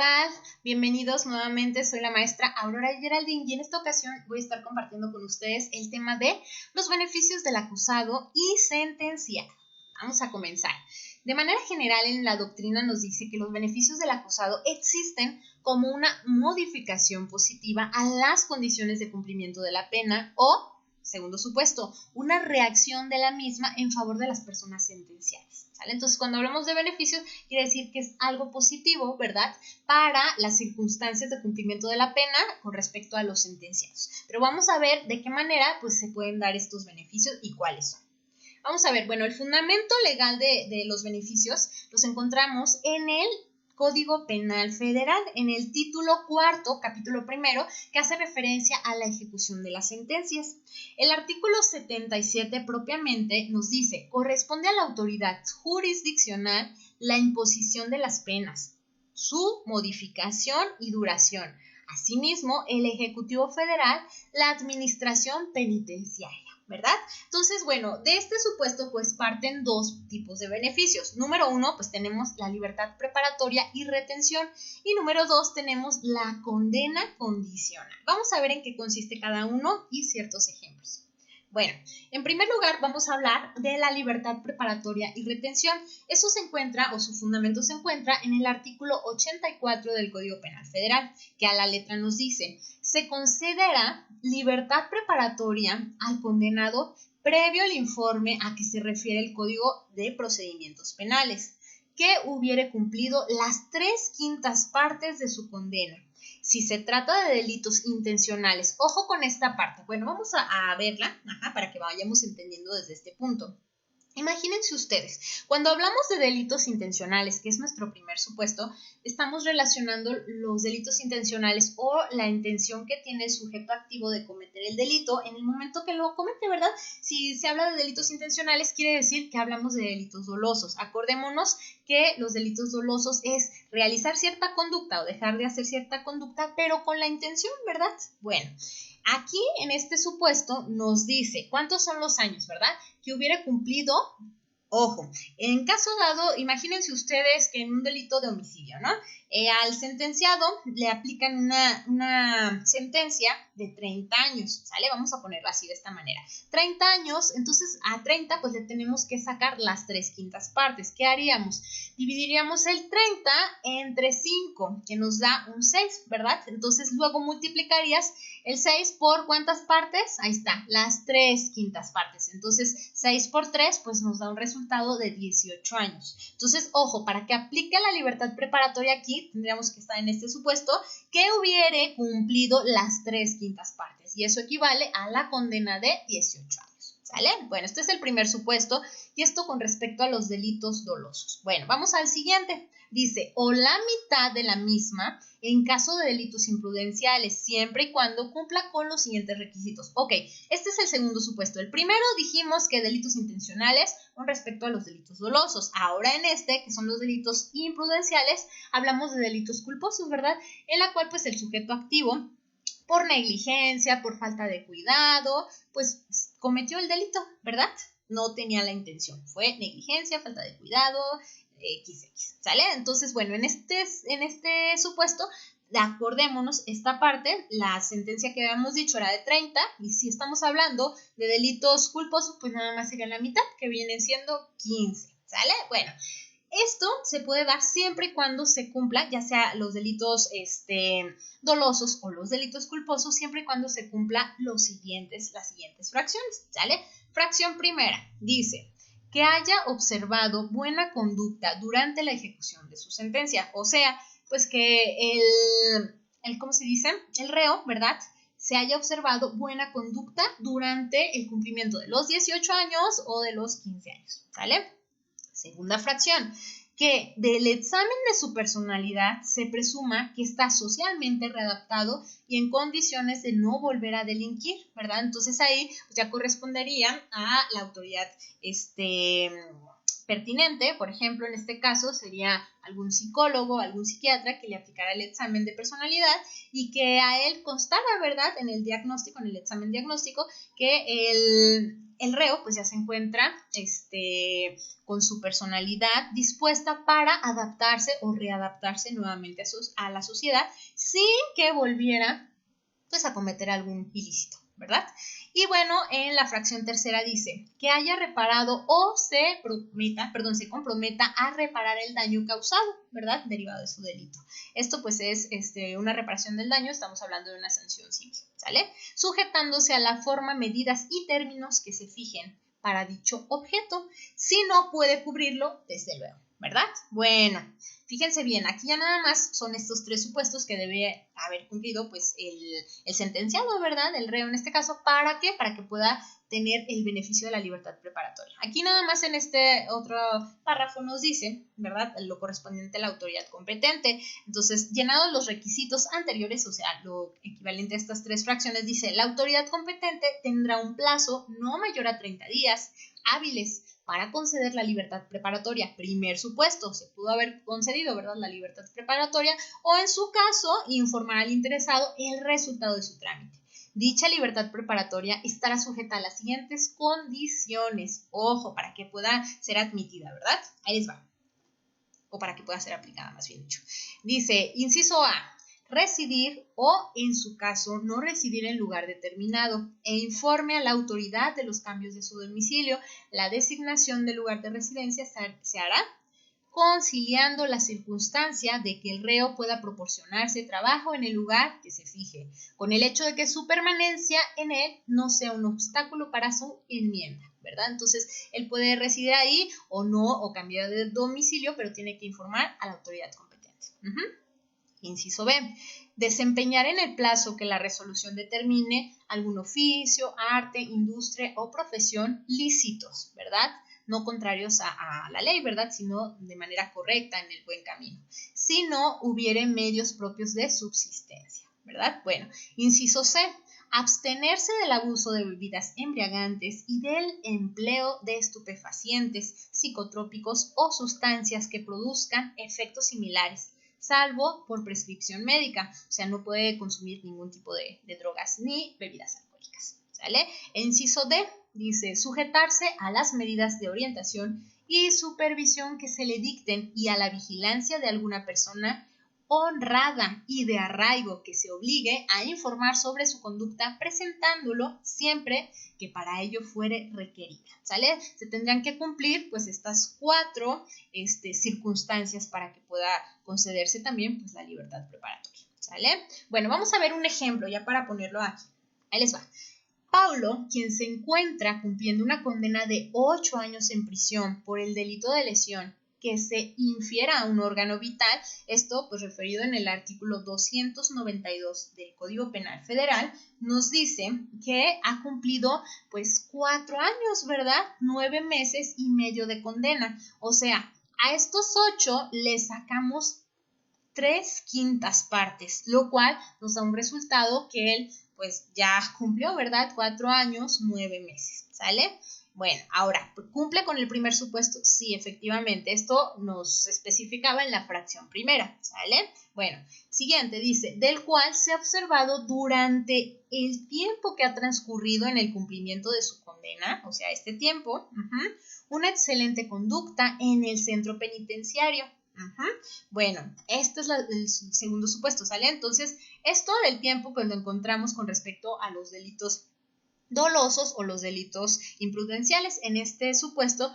tal? Bienvenidos nuevamente, soy la maestra Aurora Geraldine y en esta ocasión voy a estar compartiendo con ustedes el tema de los beneficios del acusado y sentenciado. Vamos a comenzar. De manera general, en la doctrina nos dice que los beneficios del acusado existen como una modificación positiva a las condiciones de cumplimiento de la pena o, segundo supuesto, una reacción de la misma en favor de las personas sentenciadas. ¿Sale? Entonces, cuando hablamos de beneficios, quiere decir que es algo positivo, ¿verdad?, para las circunstancias de cumplimiento de la pena con respecto a los sentenciados. Pero vamos a ver de qué manera pues, se pueden dar estos beneficios y cuáles son. Vamos a ver, bueno, el fundamento legal de los beneficios los encontramos en el Código Penal Federal, en el título cuarto, capítulo primero, que hace referencia a la ejecución de las sentencias. El artículo 77 propiamente nos dice, corresponde a la autoridad jurisdiccional la imposición de las penas, su modificación y duración. Asimismo, el Ejecutivo Federal, la administración penitenciaria, ¿verdad? Entonces, bueno, de este supuesto pues parten dos tipos de beneficios. Número uno, pues tenemos la libertad preparatoria y retención. Y número dos, tenemos la condena condicional. Vamos a ver en qué consiste cada uno y ciertos ejemplos. Bueno, en primer lugar vamos a hablar de la libertad preparatoria y retención. Eso se encuentra, o su fundamento se encuentra en el artículo 84 del Código Penal Federal, que a la letra nos dice, se concederá libertad preparatoria al condenado previo al informe a que se refiere el Código de Procedimientos Penales, que hubiere cumplido las 3/5 partes de su condena. Si se trata de delitos intencionales, ojo con esta parte. Bueno, vamos a verla para que vayamos entendiendo desde este punto. Imagínense ustedes, cuando hablamos de delitos intencionales, que es nuestro primer supuesto, estamos relacionando los delitos intencionales o la intención que tiene el sujeto activo de cometer el delito en el momento que lo comete, ¿verdad? Si se habla de delitos intencionales, quiere decir que hablamos de delitos dolosos. Acordémonos que los delitos dolosos es realizar cierta conducta o dejar de hacer cierta conducta, pero con la intención, ¿verdad? Bueno, aquí en este supuesto nos dice cuántos son los años, ¿verdad?, que hubiera cumplido. Ojo, en caso dado, imagínense ustedes que en un delito de homicidio, ¿no? Al sentenciado le aplican una sentencia de 30 años, ¿sale? Vamos a ponerlo así de esta manera. 30 años, entonces a 30 pues le tenemos que sacar las 3/5 partes. ¿Qué haríamos? Dividiríamos el 30 entre 5, que nos da un 6, ¿verdad? Entonces luego multiplicarías el 6 por ¿cuántas partes? Ahí está, las 3/5 partes. Entonces 6 por 3 pues nos da un resultado de 18 años. Entonces, ojo, para que aplique la libertad preparatoria aquí, tendríamos que estar en este supuesto que hubiere cumplido las 3/5 partes. Y eso equivale a la condena de 18 años. ¿Sale? Bueno, este es el primer supuesto y esto con respecto a los delitos dolosos. Bueno, vamos al siguiente. Dice, o la mitad de la misma en caso de delitos imprudenciales, siempre y cuando cumpla con los siguientes requisitos. Ok, este es el segundo supuesto. El primero dijimos que delitos intencionales con respecto a los delitos dolosos. Ahora en este, que son los delitos imprudenciales, hablamos de delitos culposos, ¿verdad? En la cual pues el sujeto activo, por negligencia, por falta de cuidado, pues cometió el delito, ¿verdad? No tenía la intención. Fue negligencia, falta de cuidado, XX, ¿sale? Entonces, bueno, en este supuesto, acordémonos esta parte, la sentencia que habíamos dicho era de 30, y si estamos hablando de delitos culposos, pues nada más sería la mitad, que vienen siendo 15, ¿sale? Bueno, esto se puede dar siempre y cuando se cumpla, ya sea los delitos dolosos o los delitos culposos, siempre y cuando se cumpla las siguientes fracciones, ¿sale? Fracción primera, dice que haya observado buena conducta durante la ejecución de su sentencia, o sea, pues que ¿cómo se dice? El reo, ¿verdad?, se haya observado buena conducta durante el cumplimiento de los 18 años o de los 15 años, ¿sale? Segunda fracción, que del examen de su personalidad se presuma que está socialmente readaptado y en condiciones de no volver a delinquir, ¿verdad? Entonces ahí pues, ya correspondería a la autoridad pertinente. Por ejemplo, en este caso sería algún psicólogo, algún psiquiatra que le aplicara el examen de personalidad y que a él constara, ¿verdad?, en el diagnóstico, en el examen diagnóstico, que el reo pues ya se encuentra con su personalidad dispuesta para adaptarse o readaptarse nuevamente a la sociedad sin que volviera pues a cometer algún ilícito, ¿verdad? Y bueno, en la fracción tercera dice que haya reparado o se comprometa a reparar el daño causado, ¿verdad? Derivado de su delito. Esto pues es una reparación del daño, estamos hablando de una sanción civil, ¿sale? Sujetándose a la forma, medidas y términos que se fijen para dicho objeto. Si no puede cubrirlo, desde luego, ¿verdad? Bueno, fíjense bien, aquí ya nada más son estos 3 supuestos que debe haber cumplido pues el sentenciado, ¿verdad? El reo en este caso, ¿para qué? Para que pueda tener el beneficio de la libertad preparatoria. Aquí nada más en este otro párrafo nos dice, ¿verdad? Lo correspondiente a la autoridad competente. Entonces, llenados los requisitos anteriores, o sea, lo equivalente a estas 3 fracciones, dice, la autoridad competente tendrá un plazo no mayor a 30 días hábiles para conceder la libertad preparatoria. Primer supuesto, se pudo haber concedido, ¿verdad?, la libertad preparatoria, o en su caso, informar al interesado el resultado de su trámite. Dicha libertad preparatoria estará sujeta a las siguientes condiciones. Ojo, para que pueda ser admitida, ¿verdad? Ahí les va. O para que pueda ser aplicada, más bien dicho. Dice, inciso A, residir o, en su caso, no residir en lugar determinado e informe a la autoridad de los cambios de su domicilio. La designación del lugar de residencia se hará conciliando la circunstancia de que el reo pueda proporcionarse trabajo en el lugar que se fije, con el hecho de que su permanencia en él no sea un obstáculo para su enmienda, ¿verdad? Entonces, él puede residir ahí o no, o cambiar de domicilio, pero tiene que informar a la autoridad competente. Inciso B, desempeñar en el plazo que la resolución determine algún oficio, arte, industria o profesión lícitos, ¿verdad? No contrarios a la ley, ¿verdad? Sino de manera correcta, en el buen camino. Si no hubiere medios propios de subsistencia, ¿verdad? Bueno, inciso C, abstenerse del abuso de bebidas embriagantes y del empleo de estupefacientes, psicotrópicos o sustancias que produzcan efectos similares, salvo por prescripción médica. O sea, no puede consumir ningún tipo de drogas ni bebidas alcohólicas, ¿sale? Inciso D, dice, sujetarse a las medidas de orientación y supervisión que se le dicten y a la vigilancia de alguna persona honrada y de arraigo que se obligue a informar sobre su conducta presentándolo siempre que para ello fuere requerida, ¿sale? Se tendrán que cumplir pues estas 4 circunstancias para que pueda concederse también pues la libertad preparatoria, ¿sale? Bueno, vamos a ver un ejemplo ya para ponerlo aquí. Ahí les va. Paulo, quien se encuentra cumpliendo una condena de 8 años en prisión por el delito de lesión que se infiera a un órgano vital, esto pues referido en el artículo 292 del Código Penal Federal, nos dice que ha cumplido pues 4 años, ¿verdad? 9 meses y medio de condena. O sea, a estos 8 le sacamos 3/5 partes, lo cual nos da un resultado que él pues ya cumplió, ¿verdad? 4 años, 9 meses, ¿sale? Bueno, ahora, ¿cumple con el primer supuesto? Sí, efectivamente, esto nos especificaba en la fracción primera, ¿sale? Bueno, siguiente dice, del cual se ha observado durante el tiempo que ha transcurrido en el cumplimiento de su condena, o sea, este tiempo, una excelente conducta en el centro penitenciario. Bueno, este es el segundo supuesto, ¿sale? Entonces, esto del tiempo pues lo encontramos con respecto a los delitos dolosos o los delitos imprudenciales. En este supuesto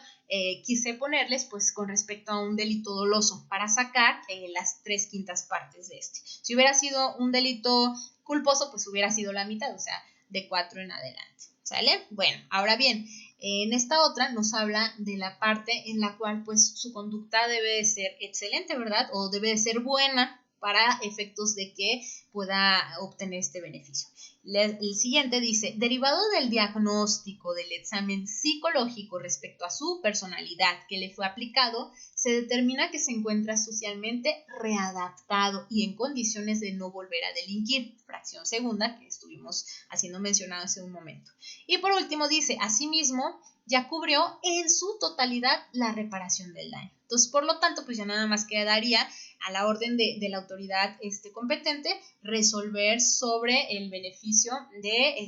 quise ponerles pues con respecto a un delito doloso para sacar las 3/5 partes de este. Si hubiera sido un delito culposo, pues hubiera sido la mitad, o sea, de 4 en adelante, ¿sale? Bueno, ahora bien, en esta otra nos habla de la parte en la cual pues su conducta debe de ser excelente, ¿verdad? O debe de ser buena para efectos de que pueda obtener este beneficio. El siguiente dice, derivado del diagnóstico del examen psicológico respecto a su personalidad que le fue aplicado, se determina que se encuentra socialmente readaptado y en condiciones de no volver a delinquir. Fracción segunda que estuvimos haciendo mención hace un momento. Y por último dice, asimismo, ya cubrió en su totalidad la reparación del daño. Entonces, por lo tanto, pues ya nada más quedaría a la orden de la autoridad competente resolver sobre el beneficio de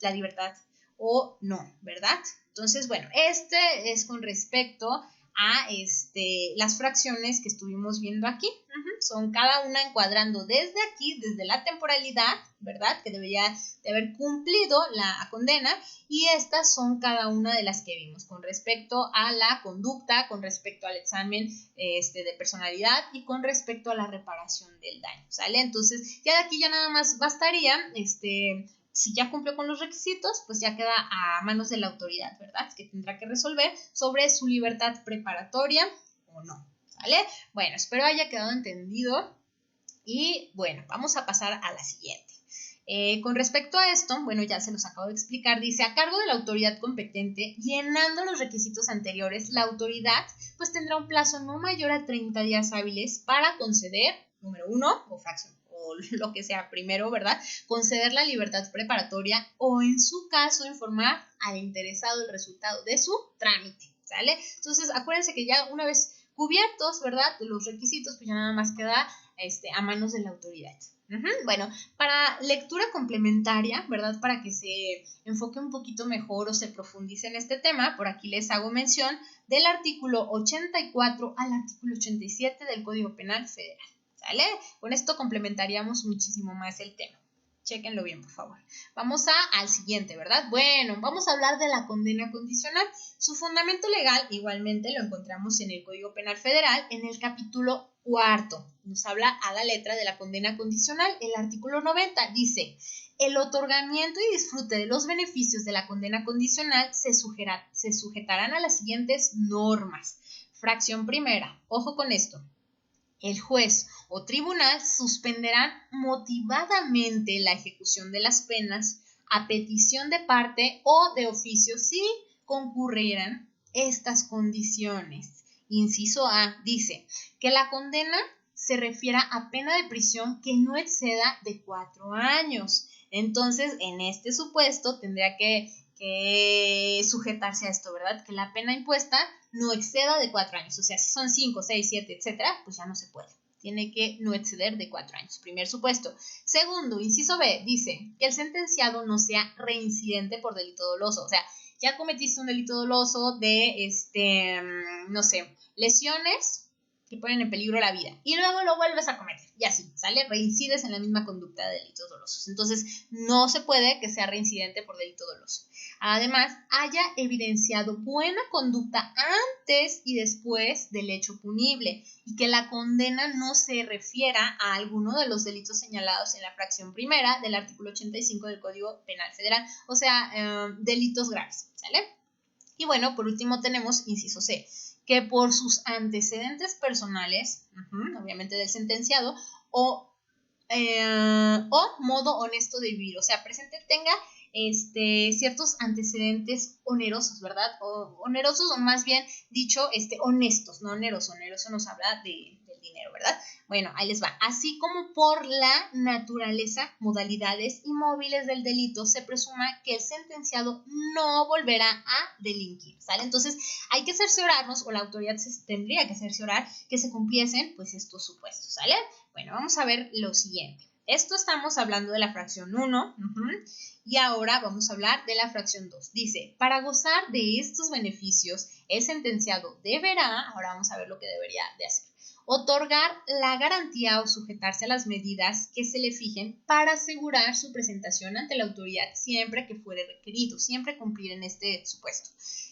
la libertad o no, ¿verdad? Entonces, bueno, este es con respecto a las fracciones que estuvimos viendo aquí. Son cada una encuadrando desde aquí, desde la temporalidad, ¿verdad? Que debería de haber cumplido la condena, y estas son cada una de las que vimos con respecto a la conducta, con respecto al examen de personalidad y con respecto a la reparación del daño, ¿sale? Entonces, ya de aquí ya nada más bastaría, si ya cumplió con los requisitos, pues ya queda a manos de la autoridad, ¿verdad? Que tendrá que resolver sobre su libertad preparatoria o no, ¿vale? Bueno, espero haya quedado entendido y bueno, vamos a pasar a la siguiente. Con respecto a esto, bueno, ya se los acabo de explicar, dice, a cargo de la autoridad competente, llenando los requisitos anteriores, la autoridad pues tendrá un plazo no mayor a 30 días hábiles para conceder, número 1, o fracción, o lo que sea primero, ¿verdad? Conceder la libertad preparatoria o en su caso informar al interesado el resultado de su trámite, ¿sale? Entonces, acuérdense que ya una vez cubiertos, ¿verdad? Los requisitos, pues ya nada más queda a manos de la autoridad. Bueno, para lectura complementaria, ¿verdad? Para que se enfoque un poquito mejor o se profundice en este tema, por aquí les hago mención del artículo 84 al artículo 87 del Código Penal Federal, ¿sale? Con esto complementaríamos muchísimo más el tema. Chéquenlo bien, por favor. Vamos al siguiente, ¿verdad? Bueno, vamos a hablar de la condena condicional. Su fundamento legal, igualmente, lo encontramos en el Código Penal Federal, en el capítulo 4. Nos habla a la letra de la condena condicional. El artículo 90 dice, el otorgamiento y disfrute de los beneficios de la condena condicional se sujetarán a las siguientes normas. Fracción primera, ojo con esto. El juez o tribunal suspenderán motivadamente la ejecución de las penas a petición de parte o de oficio si concurrieran estas condiciones. Inciso A dice que la condena se refiera a pena de prisión que no exceda de 4 años. Entonces, en este supuesto tendría que sujetarse a esto, ¿verdad? Que la pena impuesta no exceda de 4 años. O sea, si son 5, 6, 7, etcétera, pues ya no se puede. Tiene que no exceder de 4 años. Primer supuesto. Segundo, inciso B, dice que el sentenciado no sea reincidente por delito doloso. O sea, ya cometiste un delito doloso de, no sé, lesiones que ponen en peligro la vida y luego lo vuelves a cometer y así, ¿sale? Reincides en la misma conducta de delitos dolosos. Entonces, no se puede que sea reincidente por delito doloso. Además, haya evidenciado buena conducta antes y después del hecho punible y que la condena no se refiera a alguno de los delitos señalados en la fracción primera del artículo 85 del Código Penal Federal, o sea, delitos graves, ¿sale? Y bueno, por último tenemos inciso C, que por sus antecedentes personales, obviamente del sentenciado, o modo honesto de vivir, o sea, presente tenga ciertos antecedentes onerosos, ¿verdad? O onerosos, o más bien dicho, honestos, no oneroso. Oneroso nos habla del dinero, ¿verdad? Bueno, ahí les va. Así como por la naturaleza, modalidades y móviles del delito, se presuma que el sentenciado no volverá a delinquir, ¿sale? Entonces, hay que cerciorarnos, o la autoridad tendría que cerciorar que se cumpliesen, pues, estos supuestos, ¿sale? Bueno, vamos a ver lo siguiente. Esto estamos hablando de la fracción 1, y ahora vamos a hablar de la fracción 2. Dice, para gozar de estos beneficios, el sentenciado deberá, ahora vamos a ver lo que debería de hacer, otorgar la garantía o sujetarse a las medidas que se le fijen para asegurar su presentación ante la autoridad siempre que fuere requerido, siempre cumplir en este supuesto.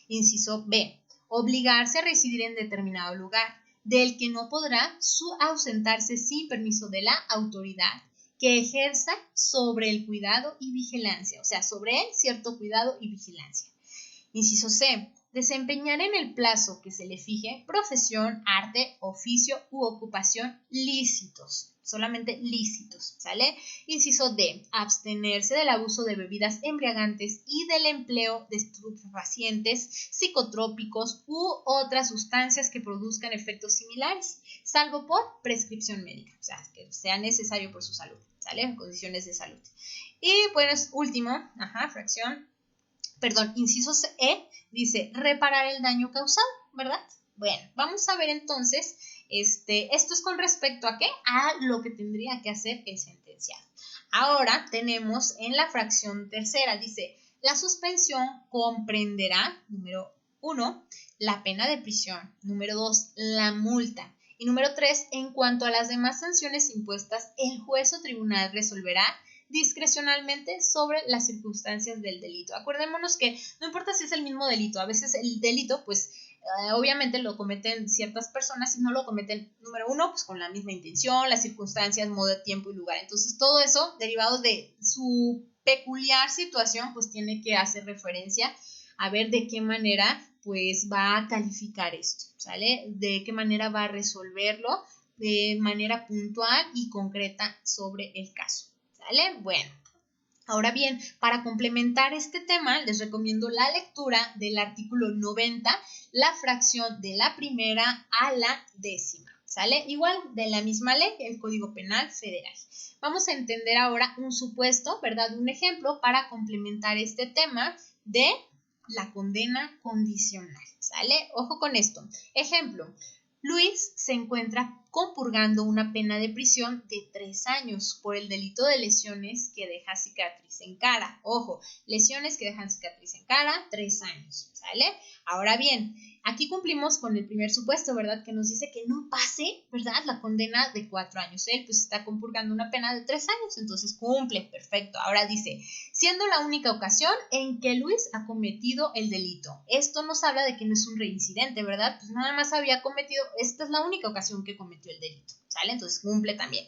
Inciso B, obligarse a residir en determinado lugar, del que no podrá ausentarse sin permiso de la autoridad que ejerza sobre el cuidado y vigilancia, o sea, sobre él cierto cuidado y vigilancia. Inciso C, desempeñar en el plazo que se le fije profesión, arte, oficio u ocupación lícitos, solamente lícitos, ¿sale? Inciso D, abstenerse del abuso de bebidas embriagantes y del empleo de estupefacientes, psicotrópicos u otras sustancias que produzcan efectos similares, salvo por prescripción médica, o sea, que sea necesario por su salud, ¿sale? En condiciones de salud. Y pues último, inciso E, dice reparar el daño causado, ¿verdad? Bueno, vamos a ver entonces, esto es con respecto a ¿qué? A lo que tendría que hacer el sentenciado. Ahora tenemos en la fracción tercera, dice, La suspensión comprenderá, número 1, la pena de prisión, número 2, la multa, y número 3, en cuanto a las demás sanciones impuestas, el juez o tribunal resolverá discrecionalmente sobre las circunstancias del delito. Acordémonos que no importa si es el mismo delito, a veces el delito, pues obviamente lo cometen ciertas personas y no lo cometen, número 1, pues con la misma intención, las circunstancias, modo, tiempo y lugar. Entonces todo eso, derivado de su peculiar situación, pues tiene que hacer referencia a ver de qué manera pues va a calificar esto, ¿sale? De qué manera va a resolverlo de manera puntual y concreta sobre el caso, ¿sale? Bueno, ahora bien, para complementar este tema, les recomiendo la lectura del artículo 90, la fracción de la primera a la décima, ¿sale? Igual de la misma ley, el Código Penal Federal. Vamos a entender ahora un supuesto, ¿verdad? Un ejemplo para complementar este tema de la condena condicional, ¿sale? Ojo con esto. Ejemplo, Luis se encuentra compurgando una pena de prisión de 3 años por el delito de lesiones que deja cicatriz en cara. Ojo, lesiones que dejan cicatriz en cara, 3 años, ¿sale? Ahora bien, aquí cumplimos con el primer supuesto, ¿verdad? Que nos dice que no pase, ¿verdad? La condena de 4 años. Él pues está compurgando una pena de 3 años, entonces cumple, perfecto. Ahora dice, siendo la única ocasión en que Luis ha cometido el delito. Esto nos habla de que no es un reincidente, ¿verdad? Pues nada más había cometido, esta es la única ocasión que cometió el delito, ¿sale? Entonces cumple también.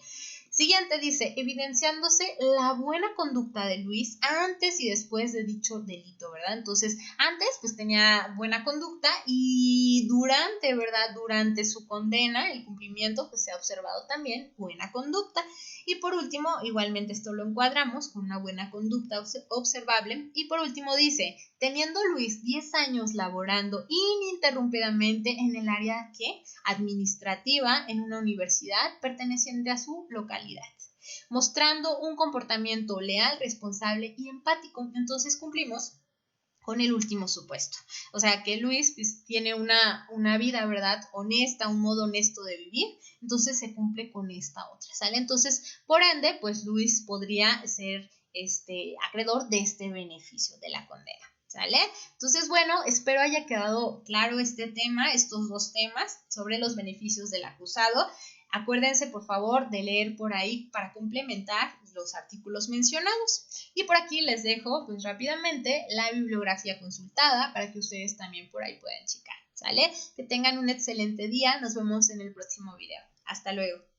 Siguiente dice, evidenciándose la buena conducta de Luis antes y después de dicho delito, ¿verdad? Entonces, antes pues tenía buena conducta y durante, ¿verdad? Durante su condena, el cumplimiento, pues se ha observado también buena conducta. Y por último, igualmente esto lo encuadramos con una buena conducta observable. Y por último dice, teniendo Luis 10 años laborando ininterrumpidamente en el área administrativa en una universidad perteneciente a su localidad, mostrando un comportamiento leal, responsable y empático. Entonces cumplimos con el último supuesto. O sea que Luis pues, tiene una vida, ¿verdad? Honesta, un modo honesto de vivir, entonces se cumple con esta otra, ¿sale? Entonces, por ende, pues Luis podría ser acreedor de este beneficio de la condena, ¿sale? Entonces, bueno, espero haya quedado claro este tema, estos dos temas sobre los beneficios del acusado. Acuérdense, por favor, de leer por ahí para complementar los artículos mencionados. Y por aquí les dejo, pues rápidamente, la bibliografía consultada para que ustedes también por ahí puedan checar, ¿sale? Que tengan un excelente día. Nos vemos en el próximo video. Hasta luego.